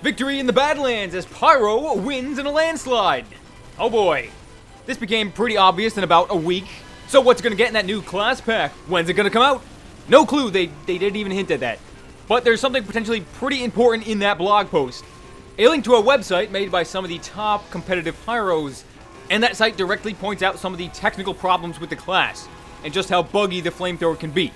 Victory in the Badlands as Pyro wins in a landslide. Oh boy. This became pretty obvious in about a week. So what's gonna get in that new class pack? When's it gonna come out? No clue, they didn't even hint at that. But there's something potentially pretty important in that blog post. A link to a website made by some of the top competitive Pyros. And that site directly points out some of the technical problems with the class. And just how buggy the flamethrower can be.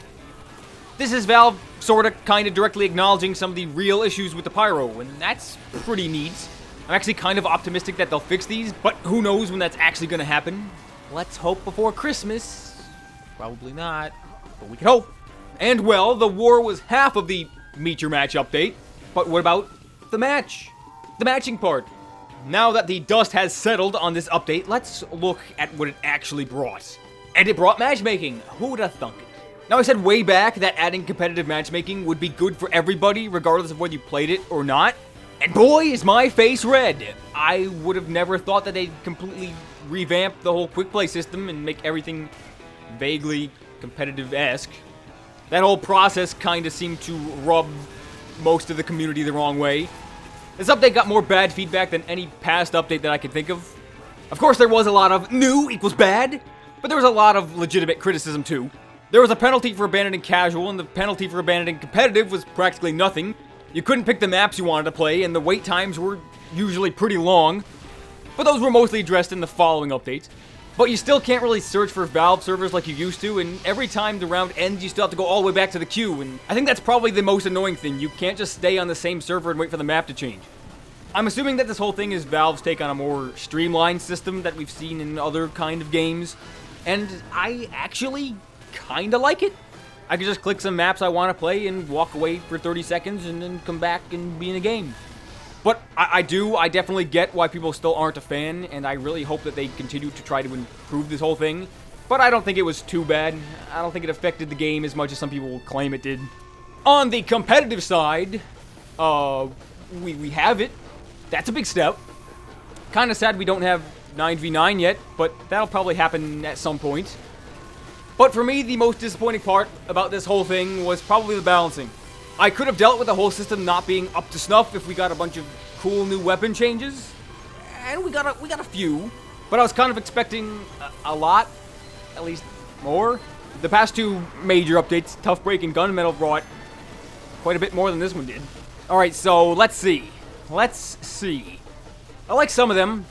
This is Valve sorta kinda directly acknowledging some of the real issues with the Pyro, and that's pretty neat. I'm actually kind of optimistic that they'll fix these, but who knows when that's actually gonna happen. Let's hope before Christmas. Probably not, but we can hope. And well, the war was half of the Meet Your Match update, but what about the match? The matching part. Now that the dust has settled on this update, let's look at what it actually brought. And it brought matchmaking. Who would have thunk it? Now, I said way back that adding competitive matchmaking would be good for everybody, regardless of whether you played it or not. And boy, is my face red. I would have never thought that they'd completely revamp the whole quick play system and make everything vaguely competitive-esque. That whole process kind of seemed to rub most of the community the wrong way. This update got more bad feedback than any past update that I could think of. Of course, there was a lot of new equals bad, but there was a lot of legitimate criticism too. There was a penalty for abandoning casual, and the penalty for abandoning competitive was practically nothing. You couldn't pick the maps you wanted to play, and the wait times were usually pretty long. But those were mostly addressed in the following updates. But you still can't really search for Valve servers like you used to, and every time the round ends, you still have to go all the way back to the queue, and I think that's probably the most annoying thing. You can't just stay on the same server and wait for the map to change. I'm assuming that this whole thing is Valve's take on a more streamlined system that we've seen in other kind of games, and I actually kinda like it. I could just click some maps I want to play and walk away for 30 seconds and then come back and be in a game. But I definitely get why people still aren't a fan, and I really hope that they continue to try to improve this whole thing. But I don't think it was too bad. I don't think it affected the game as much as some people will claim it did. On the competitive side, we have it. That's a big step. Kinda sad we don't have 9v9 yet, but that'll probably happen at some point. But for me, the most disappointing part about this whole thing was probably the balancing. I could have dealt with the whole system not being up to snuff if we got a bunch of cool new weapon changes. And we got a few. But I was kind of expecting a lot. At least more. The past two major updates, Tough Break and Gunmetal, brought quite a bit more than this one did. Alright, so let's see. I like some of them.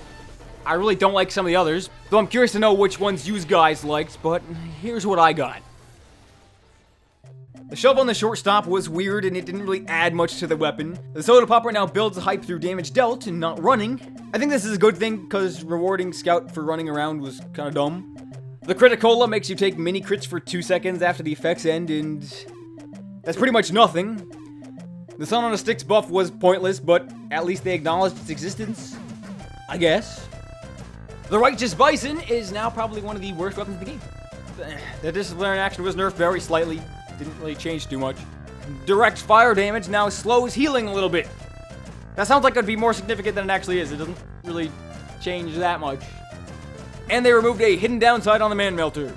I really don't like some of the others, though I'm curious to know which ones you guys liked, but here's what I got. The shove on the short stop was weird and it didn't really add much to the weapon. The soda popper now builds hype through damage dealt and not running. I think this is a good thing because rewarding Scout for running around was kind of dumb. The Criticola makes you take mini crits for 2 seconds after the effects end, and that's pretty much nothing. The Sun on a Sticks buff was pointless, but at least they acknowledged its existence, I guess. The Righteous Bison is now probably one of the worst weapons in the game. The disciplinary action was nerfed very slightly, didn't really change too much. Direct fire damage now slows healing a little bit. That sounds like it would be more significant than it actually is. It doesn't really change that much. And they removed a hidden downside on the Man Melter.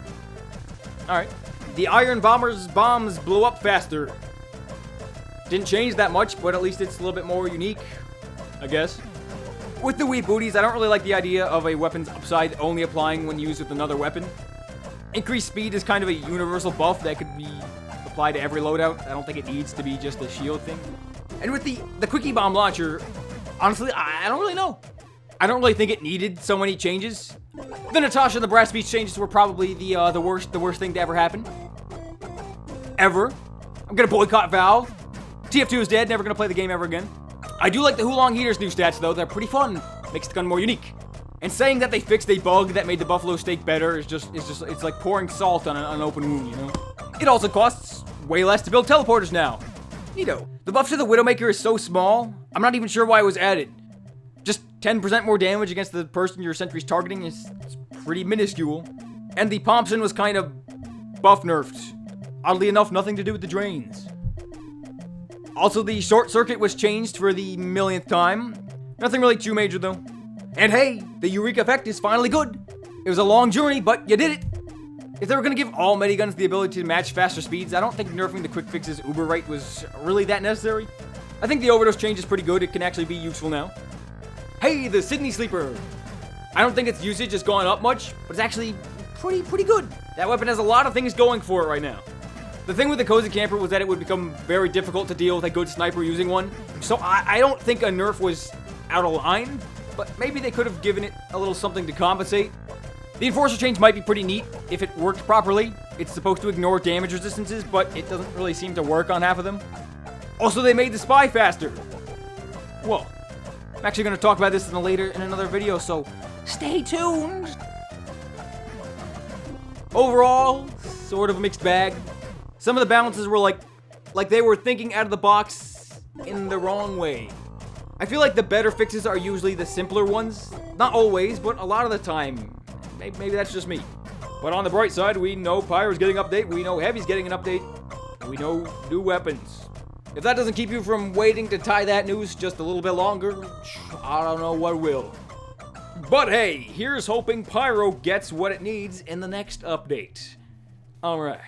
Alright. The Iron Bomber's bombs blew up faster. Didn't change that much, but at least it's a little bit more unique, I guess. With the Wee Booties, I don't really like the idea of a weapon's upside only applying when used with another weapon. Increased speed is kind of a universal buff that could be applied to every loadout. I don't think it needs to be just a shield thing. And with the Quickie Bomb launcher, honestly, I don't really know. I don't really think it needed so many changes. The Natasha and the Brass Beach changes were probably the worst thing to ever happen. Ever. I'm gonna boycott Valve. TF2 is dead, never gonna play the game ever again. I do like the Hou-Long Heater's new stats, though. They're pretty fun. Makes the gun more unique. And saying that they fixed a bug that made the Buffalo Steak better is it's like pouring salt on an open wound, you know? It also costs way less to build teleporters now. Neato. The buff to the Widowmaker is so small, I'm not even sure why it was added. Just 10% more damage against the person your sentry's targeting is pretty minuscule. And the Thompson was kind of buff nerfed. Oddly enough, nothing to do with the drains. Also, the short circuit was changed for the millionth time. Nothing really too major, though. And hey, the Eureka effect is finally good. It was a long journey, but you did it. If they were going to give all miniguns the ability to match faster speeds, I don't think nerfing the quick fix's uber rate was really that necessary. I think the overdose change is pretty good. It can actually be useful now. Hey, the Sydney Sleeper. I don't think its usage has gone up much, but it's actually pretty good. That weapon has a lot of things going for it right now. The thing with the Cozy Camper was that it would become very difficult to deal with a good sniper using one. So I don't think a nerf was out of line, but maybe they could have given it a little something to compensate. The Enforcer change might be pretty neat if it worked properly. It's supposed to ignore damage resistances, but it doesn't really seem to work on half of them. Also, they made the Spy faster. Whoa. I'm actually going to talk about this in another video, so stay tuned. Overall, sort of a mixed bag. Some of the balances were like they were thinking out of the box in the wrong way. I feel like the better fixes are usually the simpler ones. Not always, but a lot of the time. Maybe that's just me. But on the bright side, we know Pyro's getting an update, we know Heavy's getting an update, and we know new weapons. If that doesn't keep you from waiting to tie that noose just a little bit longer, I don't know what will. But hey, here's hoping Pyro gets what it needs in the next update. Alright.